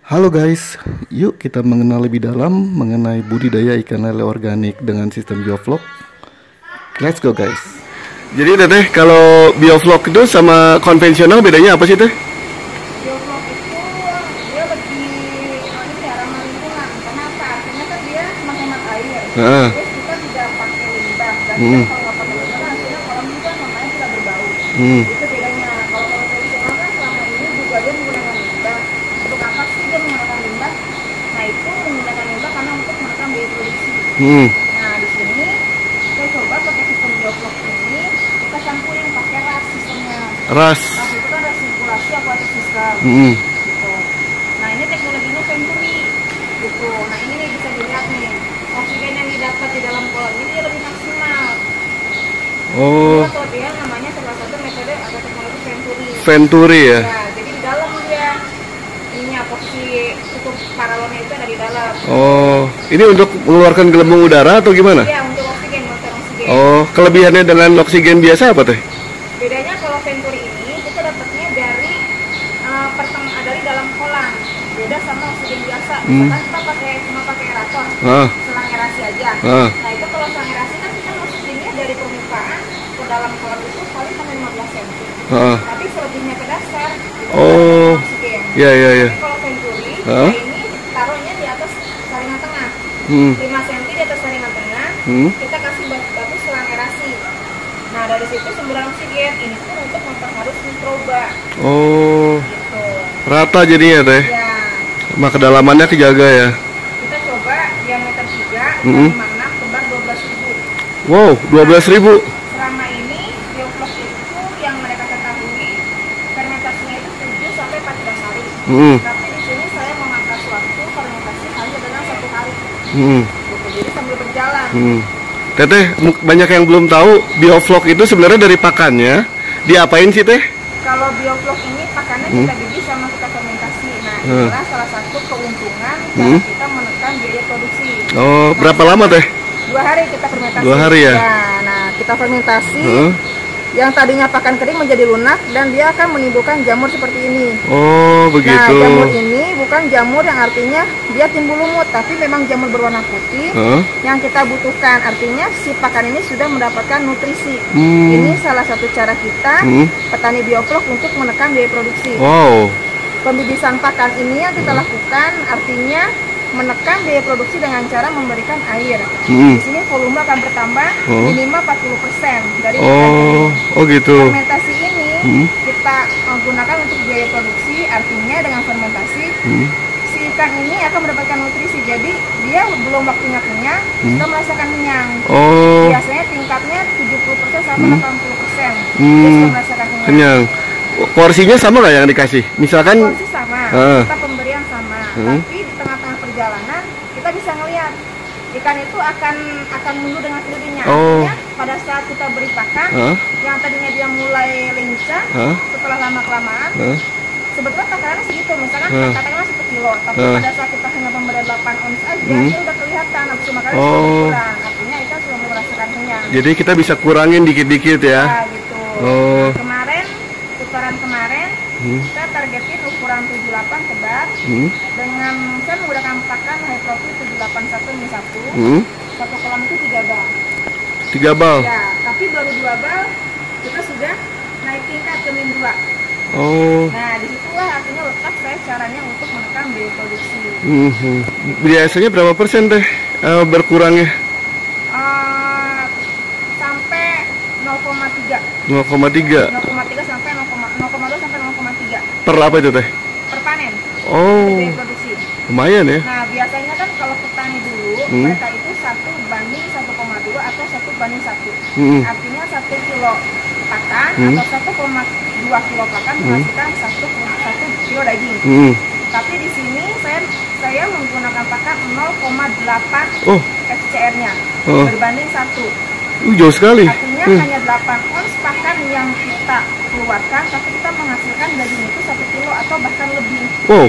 Halo guys, yuk kita mengenal lebih dalam mengenai budidaya ikan lele organik dengan sistem bioflok. Let's go guys. Jadi teteh, kalau bioflok itu sama konvensional bedanya apa sih teh? Bioflok itu dia lebih ramah lingkungan. Karena apa? Artinya kan dia menghemat air. Terus kita tidak pakai limbah. Dan kalau nggak pakai limbah, hasilnya kolam juga namanya tidak berbau. Itu bedanya. Kalau konvensional kan selama ini juga dia menggunakan limbah. Untuk apa sih dia menggunakan limbah? Nah itu menggunakan limbah karena untuk menekan biaya produksi. Nah di sini saya coba pakai sistem bioflok ini, kita campurin pakai ras sistemnya. Ras itu kan ras sirkulasi aquatic system. Gitu. Nah ini teknologinya Venturi. Gitu. Nah ini nih bisa dilihat nih, oksigen yang didapat di dalam kolam ini dia lebih maksimal. Itu dia namanya salah satu metode atau teknologi Venturi. Venturi ya. Ya jadi di dalam dia ininya posisi cukup paralonnya itu ada di dalam. Ini untuk mengeluarkan gelembung udara atau gimana? Iya, untuk oksigen, motor oksigen. Kelebihannya dengan oksigen biasa apa teh? Bedanya kalau Venturi ini kita dapatnya dari dari dalam kolam. Beda sama oksigen biasa. Misalkan kita cuma pakai aerator, selang aerasi aja. Nah itu kalau selang aerasi kan kita oksigennya dari permukaan ke dalam kolam itu paling sampai 15 cm. Tapi selebihnya ke dasar itu oksigen. Tapi kalau Venturi ini taruhnya di atas saringan tengah. 5 cm di atas saringan tengah, kita kasih batu selang aerasi. Nah dari situ sumber oksigen ini pun untuk memperharus mikroba. Gitu. Rata jadinya teh. Ya. Sama kedalamannya kejaga ya. Kita coba diameter 3, 5,6, tebar 12.000. Wow, 12.000. Selama ini bioflok itu yang mereka ketahui fermentasinya itu 7 sampai 14 hari. Tapi di sini saya memangkas waktu fermentasi hanya dengan 1 hari. Gitu. Jadi sambil berjalan. Teteh, banyak yang belum tahu bioflok itu sebenarnya dari pakannya diapain sih teh? Kalau bioflok ini pakannya kita bibis sama kita fermentasi. Nah inilah salah satu keuntungan cara kita menekan biaya produksi. Berapa lama teh? 2 hari kita fermentasi. 2 hari ya? Nah kita fermentasi. Yang tadinya pakan kering menjadi lunak dan dia akan menimbulkan jamur seperti ini. Begitu. Nah jamur ini bukan jamur yang artinya dia timbul lumut, tapi memang jamur berwarna putih yang kita butuhkan. Artinya si pakan ini sudah mendapatkan nutrisi. Ini salah satu cara kita petani bioflok untuk menekan biaya produksi. Pembibisan pakan ini yang kita lakukan artinya menekan biaya produksi dengan cara memberikan air. Di sini volume akan bertambah minimal 40% dari ikan. Gitu. Fermentasi ini kita gunakan untuk biaya produksi, artinya dengan fermentasi si ikan ini akan mendapatkan nutrisi. Jadi dia belum waktunya kenyang, kita merasakan kenyang. Biasanya tingkatnya 70% sampai 80%. Dia sudah merasakan kenyang. Porsinya sama nggak yang dikasih? Misalkan porsi sama, kita pemberian sama, tapi di tengah-tengah perjalanan kita bisa ngelihat ikan itu akan mundur dengan sendirinya. Artinya pada saat kita beri pakan, yang tadinya dia mulai lincah, setelah lama kelamaan, sebetulnya takarannya segitu, misalkan katakanlah 1 kilo, tapi pada saat kita hanya pemberian 8 ons aja, dia udah kelihatan nafsu makannya sudah berkurang. Artinya ikan sudah merasakan kenyang. Jadi kita bisa kurangin dikit-dikit ya? Gitu. Putaran kemarin saya targetin ukuran 78 tebar dengan saya menggunakan pakan high profit 781 min 1. Satu kolam itu 3 bal. 3 bal? Ya, tapi baru 2 bal kita sudah naik tingkat ke min 2. Nah disitulah artinya letak saya caranya untuk menekan biaya produksi. Biasanya berapa persen deh berkurangnya? Sampai 0,3. 0,3 sampai 0,2 sampai 0,3. Per apa itu teh? Per panen. Biaya produksi. Lumayan ya. Nah biasanya kan kalau petani dulu mereka itu 1:1,2 atau 1:1. Artinya 1 kilo pakan atau 1,2 kilo pakan menghasilkan 1 kilo daging. Tapi di sini saya menggunakan pakan 0,8 FCR-nya berbanding 1. Jauh sekali. Artinya hanya 8 ons pakan yang kita keluarkan, tapi kita menghasilkan daging itu 1 kilo atau bahkan lebih. Wow,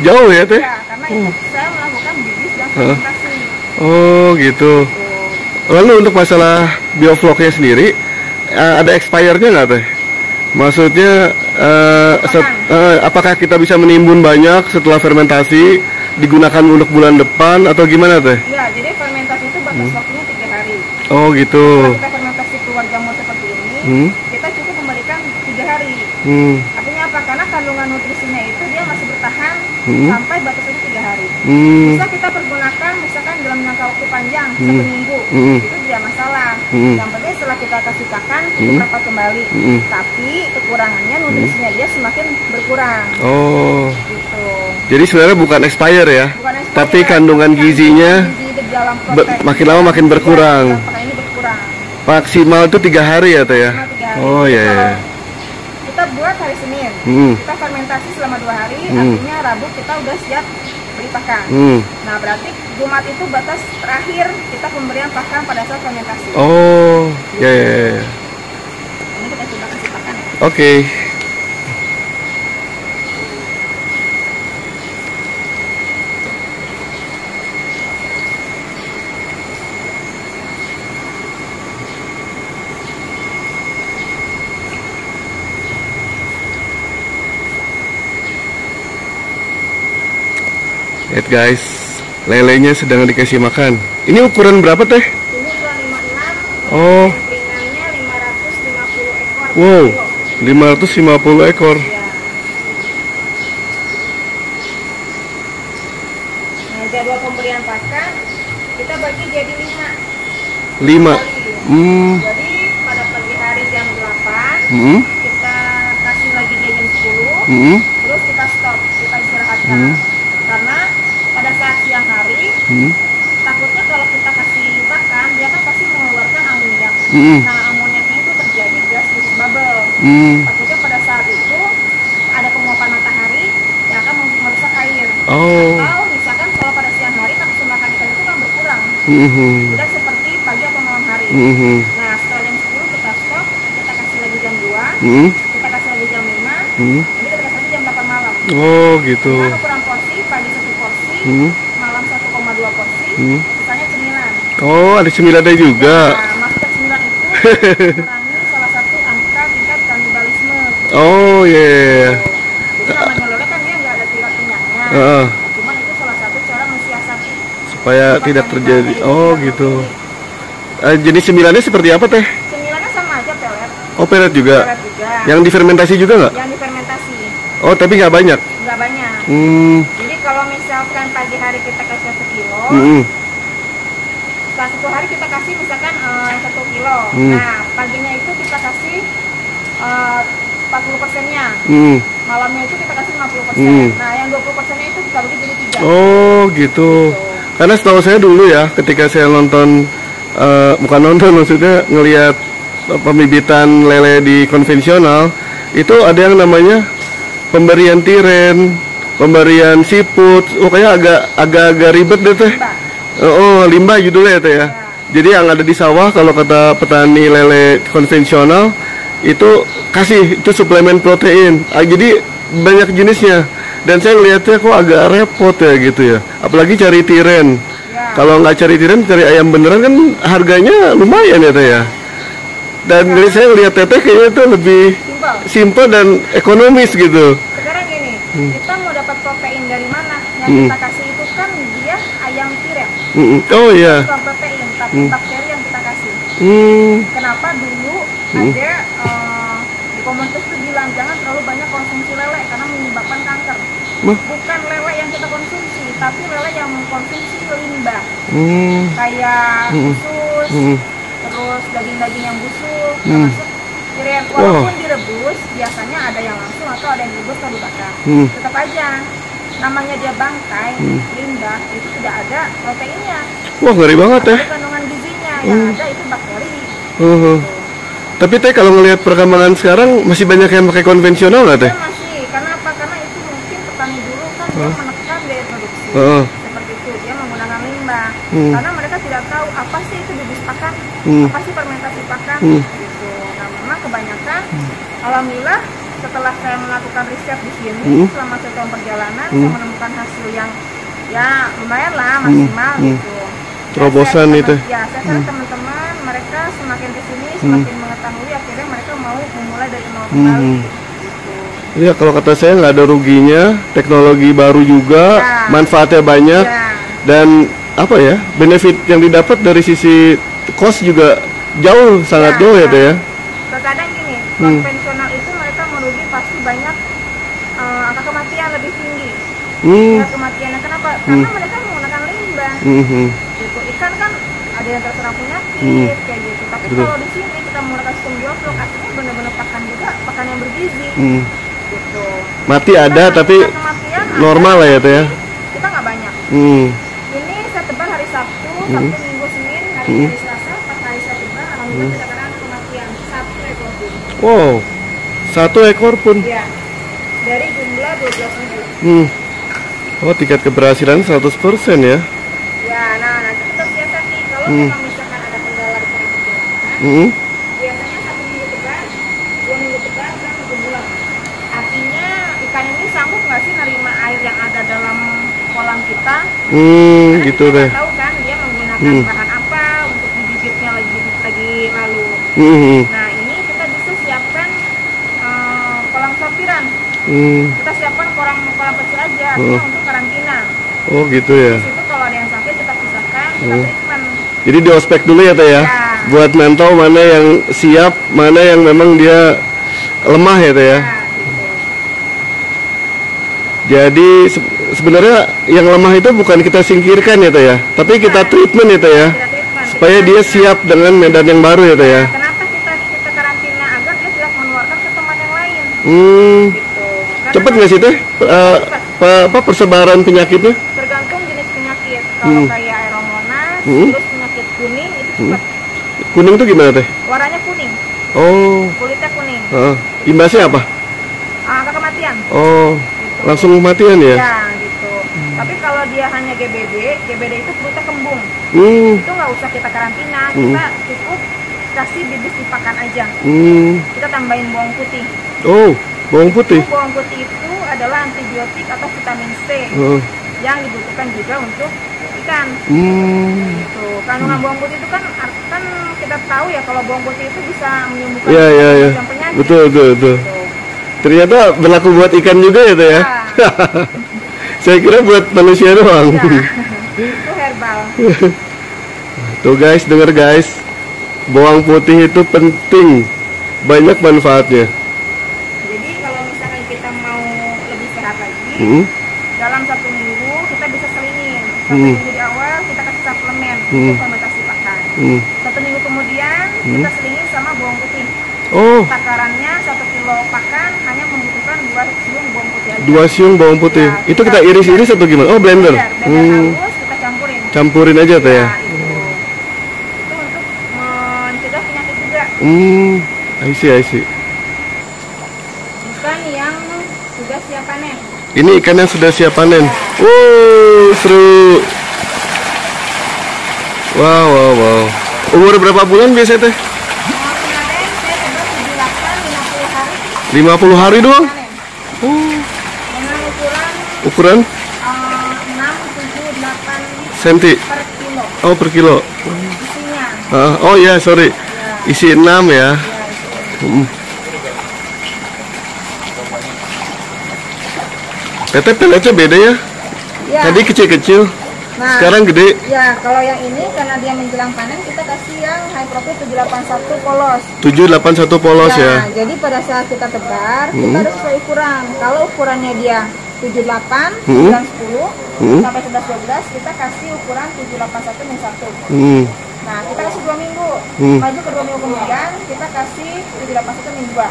jauh ya teh? Ya, karena itu saya melakukan bibis dan fermentasi. Oh gitu. Lalu untuk masalah biofloknya sendiri, ada expire-nya nggak teh? Maksudnya apakah kita bisa menimbun banyak setelah fermentasi digunakan untuk bulan depan atau gimana teh? Iya, jadi fermentasi itu batas waktunya 3 hari. Oh gitu. Kalau kita fermentasi keluar jamur seperti ini, kita cukup memberikan 3 hari. Artinya apa? Karena kandungan nutrisinya itu dia masih bertahan sampai batasnya 3 hari. Bisa kita pergunakan misalkan dalam jangka waktu panjang, seminggu, itu tidak masalah. Yang penting setelah kita kasih pakan, itu rapat kembali. Tapi kekurangannya nutrisinya dia semakin berkurang. Oh. Gitu. Jadi sebenarnya bukan expire ya, Bukan expire, tapi kandungan gizinya gizi dalam makin lama makin berkurang. Ya, pakan ini berkurang. Maksimal itu 3 hari ya teh ya? Cuma 3 hari. Oh ya. Kalau kita buat hari Senin, kita fermentasi selama 2 hari, artinya Rabu kita udah siap beri pakan. Nah berarti Jumat itu batas terakhir kita pemberian pakan pada saat fermentasi. Oh ya. Ini kita coba kasih pakan ya. Oke. Lihat guys, lelenya sedang dikasih makan. Ini ukuran berapa teh? Ini ukuran 56. Oh. Samplingannya 550 ekor. Wow, 550 ekor. Ya. Nah, jadwal pemberian pakan kita bagi jadi 5. 5. Jadi pada pagi hari jam 8 kita kasih lagi dia jam 10, terus kita stop, kita istirahatkan. Karena pada saat siang hari takutnya kalau kita kasih pakan dia kan pasti mengeluarkan amoniak. Nah amoniaknya itu terjadi gas bubble. Takutnya pada saat itu ada penguapan matahari yang akan merusak air. Atau misalkan kalau pada siang hari nafsu makan ikan itu kan berkurang. Udah seperti pagi atau malam hari. Nah setelah jam 10 kita stop, kita kasih lagi jam 2, kita kasih lagi jam 5, ini kita kasih lagi jam 8 malam. Oh gitu. Dengan ukuran porsi, pagi 1 porsi, malam 1,2 porsi, sisanya cemilan. Oh ada cemilannya juga. Nah maksudnya cemilan itu mengurangi salah satu angka tingkat kanibalisme. Oh iya. Yeah. Jadi namanya lele kan dia nggak ada tingkat kenyangnya. Cuman itu salah satu cara mensiasati supaya tidak terjadi. Oh gitu. Jenis cemilannya seperti apa teh? Cemilannya sama aja pelet. Oh pelet juga. Pelet juga. Yang difermentasi juga nggak? Yang difermentasi. Oh tapi nggak banyak. Nggak banyak. Jadi kalau misalkan pagi hari kita kasih 1 kilo, setelah 1 hari kita kasih misalkan 1 kilo. Nah paginya itu kita kasih 40%-nya. Malamnya itu kita kasih 50%. Nah yang 20%-nya itu kita bagi jadi 3. Oh gitu. Karena setahu saya dulu ya ketika saya nonton bukan nonton maksudnya ngelihat pembibitan lele di konvensional itu ada yang namanya pemberian tiren, pemberian siput, kayak agak ribet deh teh. Limbah judulnya teh ya. Jadi yang ada di sawah kalau kata petani lele konvensional itu kasih itu suplemen protein. Jadi banyak jenisnya. Dan saya ngeliatnya kok agak repot ya gitu ya. Apalagi cari tiren. Kalau nggak cari tiren, cari ayam beneran kan harganya lumayan ya teh ya. Dan dari saya lihat teteh kayaknya itu lebih simple dan ekonomis gitu. Sekarang gini, kita mau dapat protein dari mana? Yang kita kasih itu kan dia ayam tiren. Oh iya. Bukan protein, tapi bakteri yang kita kasih. Kenapa dulu ada di komunitas itu bilang jangan terlalu banyak konsumsi lele karena menyebabkan kanker. Bukan lele yang kita konsumsi, tapi lele yang mengkonsumsi limbah. Kayak usus, terus daging-daging yang busuk, termasuk tiren. Walaupun direbus, biasanya ada yang langsung atau ada yang direbus atau dibakar. Tetap aja, namanya dia bangkai, limbah, itu tidak ada proteinnya. Wah ngeri banget ya. Kandungan gizinya, yang ada itu bakteri. Tapi teh kalau ngelihat perkembangan sekarang masih banyak yang pakai konvensional nggak teh? Ya masih, karena apa? Karena itu mungkin petani dulu kan dia menekan daya produksi. Seperti itu, dia menggunakan limbah. Karena mereka tidak tahu apa sih itu bibis pakan. apa sih fermentasi pakan gitu. Nah memang kebanyakan alhamdulillah setelah saya melakukan riset di sini selama 1 tahun perjalanan saya menemukan hasil yang ya lumayan lah maksimal gitu. Terobosan itu. Ya saya share teman-teman mereka semakin kesini semakin mengetahui akhirnya mereka mau memulai dari nol kembali. Iya, kalau kata saya nggak ada ruginya, teknologi baru juga, manfaatnya banyak, dan apa ya, benefit yang didapat dari sisi cost juga jauh, sangat jauh ya Teh ya. Terkadang gini, konvensional itu mereka merugi pasti banyak angka kematian lebih tinggi. Tingkat kematiannya kenapa? Karena mereka menggunakan limbah. Gitu. Ikan kan ada yang terserang penyakit kayak gitu. Tapi kalau di sini kita menggunakan sistem bioflok, artinya benar-benar pakan juga, pakan yang bergizi. Gitu. Mati ada tapi normal lah ya Teh ya. Kita nggak banyak. Ini saya tebar hari Sabtu, Sabtu, Minggu, Senin, hari Selasa, 4 hari saya tebar, alhamdulillah tidak ada kematian 1 ekor pun. Wow, 1 ekor pun. Iya. Dari jumlah 12.000. Oh, tingkat keberhasilan 100% ya. Ya, nah nanti kita siasati kalau memang misalkan ada kendala di perjalanan. Biasanya 1 minggu tebar, 2 minggu tebar, dan 1 bulan. Artinya ikan ini sanggup nggak sih nerima air yang ada dalam kolam kita? Gitu kita deh. Tahu kan dia menggunakan bahan apa untuk bibitnya lagi lalu. Nah ini kita bisa siapkan kolam sortiran. Kita siapkan kolam kecil aja, artinya untuk karantina. Oh gitu ya. Di situ kalau ada yang sakit kita pisahkan, kita treatment. Jadi di ospek dulu ya Teh ya. Buat mantau mana yang siap, mana yang memang dia lemah ya Teh ya. Jadi sebenarnya yang lemah itu bukan kita singkirkan ya Teh ya, tapi kita treatment ya Teh ya, supaya dia siap dengan medan yang baru ya Teh ya. Kenapa kita karantina agar dia tidak menularkan ke teman yang lain? Gitu. Cepet nggak sih Teh persebaran penyakitnya? Tergantung jenis penyakit. Kalau kayak aeromonas, terus penyakit kuning itu cepat. Kuning itu gimana Teh? Warnanya kuning. Oh. Kulitnya kuning. Imbasnya apa? Angka kematian. Oh. Langsung kematian ya? Ya gitu. Tapi kalau dia hanya GBD itu perutnya kembung. Itu nggak usah kita karantina, kita cukup kasih bibit dipakan aja. Kita tambahin bawang putih. Oh, bawang putih. Bawang putih itu adalah antibiotik atau vitamin C yang dibutuhkan juga untuk ikan. Gitu. Kandungan bawang putih itu kan kita tahu ya kalau bawang putih itu bisa menyembuhkan macam penyakit. Betul. Gitu. Ternyata berlaku buat ikan juga ya Teh ya? Saya kira buat manusia doang. Itu herbal. Tuh guys, denger guys, bawang putih itu penting, banyak manfaatnya. Jadi kalau misalkan kita mau lebih sehat lagi, dalam 1 minggu kita bisa selingin. 1 minggu di awal kita kasih suplemen untuk fermentasi pakan. 1 minggu kemudian kita selingin sama bawang putih. Takarannya 1 kilo pakan hanya membutuhkan 2 siung bawang putih aja. 2 siung bawang putih. Ya, itu kita iris-iris atau gimana? Oh, blender. Halus kita campurin. Campurin aja Teh ya. Itu untuk mencegah penyakit juga. I see. Ikan yang sudah siap panen. Ini ikan yang sudah siap panen. Seru. Wow. Umur berapa bulan biasanya Teh? 50 hari doang? Dengan ukuran 6, 7, 8 senti per kilo. Oh, per kilo. Isinya. Oh ya, sorry. Isi 6 ya. Peletnya beda ya? Tadi kecil-kecil. Nah, sekarang gede. Ya, kalau yang ini karena dia menjelang panen kita kasih yang high profit 781 polos. 781 polos ya. Jadi pada saat kita tebar, kita harus sesuai ukuran. Kalau ukurannya dia 78, 910 sampai 1112, kita kasih ukuran 781 min 1. Nah, kita kasih 2 minggu. Maju ke 2 minggu kemudian kita kasih 781 min 2.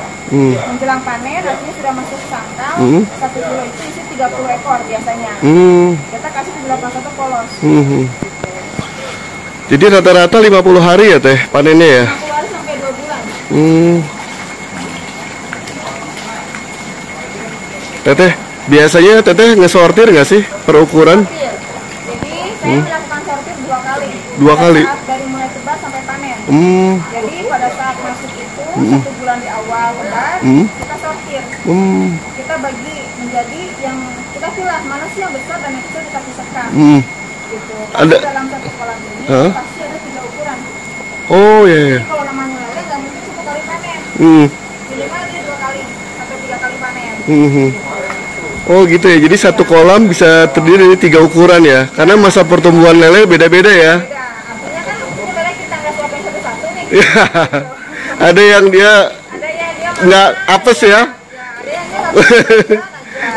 Menjelang panen artinya sudah masuk sangkal. 1 kilo itu isi 30 ekor biasanya. Kita kasih 781 polos. Jadi rata-rata 50 hari ya Teh panennya ya? 50 hari sampai 2 bulan. Teteh, biasanya Teteh ngesortir nggak sih per ukuran? Jadi saya melakukan sortir 2 kali. 2 kali? Dari mulai tebar sampai panen. Jadi pada saat masuk itu 1 bulan di awal lebar kita sortir. Kita bagi menjadi yang kita pilih mana sih yang besar dan yang kecil kita pisahkan. Gitu. Ada dalam satu kolam ini pasti ada 3 ukuran. Oh iya. Jadi kalau namanya lele nggak mungkin 1 kali panen. Minimal dia 2 kali atau 3 kali panen. Oh gitu ya. Jadi satu kolam bisa terdiri dari 3 ukuran ya. Karena masa pertumbuhan lele beda-beda ya. Beda. Artinya kan ini lele kita nggak suapin satu-satu nih. Ada yang dia nggak apes ya. Ada yang dia nggak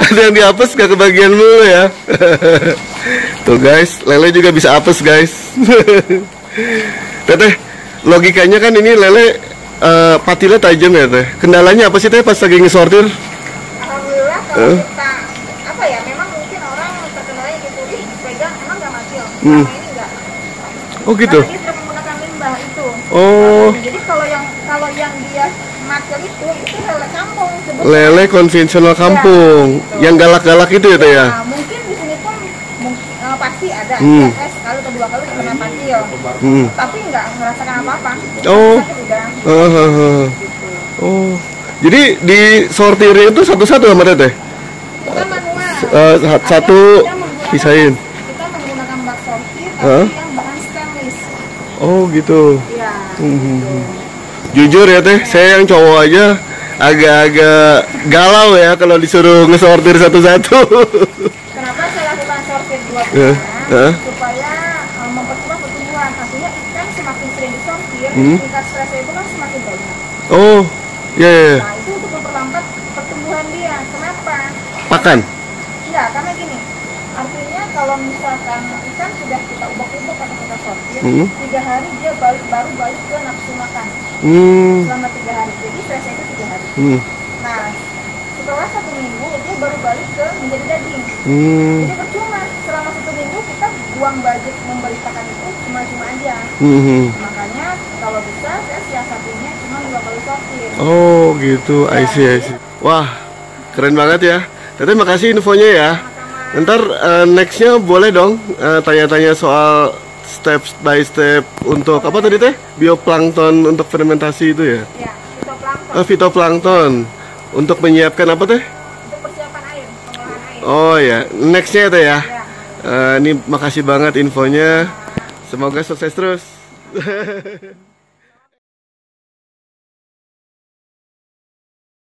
Ada yang dihapus gak kebagian dulu ya. Tuh guys, lele juga bisa apes guys. Teteh, logikanya kan ini lele patilnya tajam ya teh. Kendalanya apa sih teh pas lagi ngesortir? Alhamdulillah kalau kita apa ya, memang mungkin orang terkendalanya gitu, pegang emang nggak matil. Selama ini enggak. Oh gitu. Karena dia sudah menggunakan limbah itu. Oh. Jadi kalau yang dia matil itu lele kampung sebetulnya. Lele konvensional kampung, ya, yang galak-galak itu ya teh ya. Nah, mungkin di sini pun pasti ada ya, sekali atau 2 kali kena patil. Tapi nggak merasakan apa-apa. Oh. Udah. Oh. Jadi di sortirnya itu satu-satu sama teh? Kita manual. Satu pisahin. Kita menggunakan bak sortir tapi yang bahan stainless. Oh gitu. Iya. Jujur ya teh, saya yang cowok aja agak-agak galau ya kalau disuruh ngesortir satu-satu. Kenapa saya lakukan sortir 2 bulan? Supaya mempercepat pertumbuhan. Artinya ikan semakin sering disortir, tingkat stresnya itu kan semakin banyak. Oh, iya. Nah itu untuk memperlambat pertumbuhan dia. Kenapa? Pakan? Iya, karena gini. Artinya kalau misalkan ikan sudah kita ubah-ubah atau kita sortir, 3 hari dia baru balik ke nafsu makan. Selama 3 hari. Jadi stresnya itu 3 hari. Nah, setelah 1 minggu dia baru balik ke menjadi daging. Jadi percuma selama 1 minggu kita buang budget membeli pakan itu cuma aja. Makanya kalau bisa saya siasatinya cuma 2 kali sortir. Oh gitu, I see. Wah, keren banget ya. Terima kasih infonya ya. Ntar nextnya boleh dong tanya-tanya soal step by step untuk apa tadi teh? Bioplankton untuk fermentasi itu ya? Iya, fitoplankton. Fitoplankton untuk menyiapkan apa teh? Untuk persiapan air, pengolahan air. Oh ya, nextnya teh ya. Ini makasih banget infonya. Semoga sukses terus.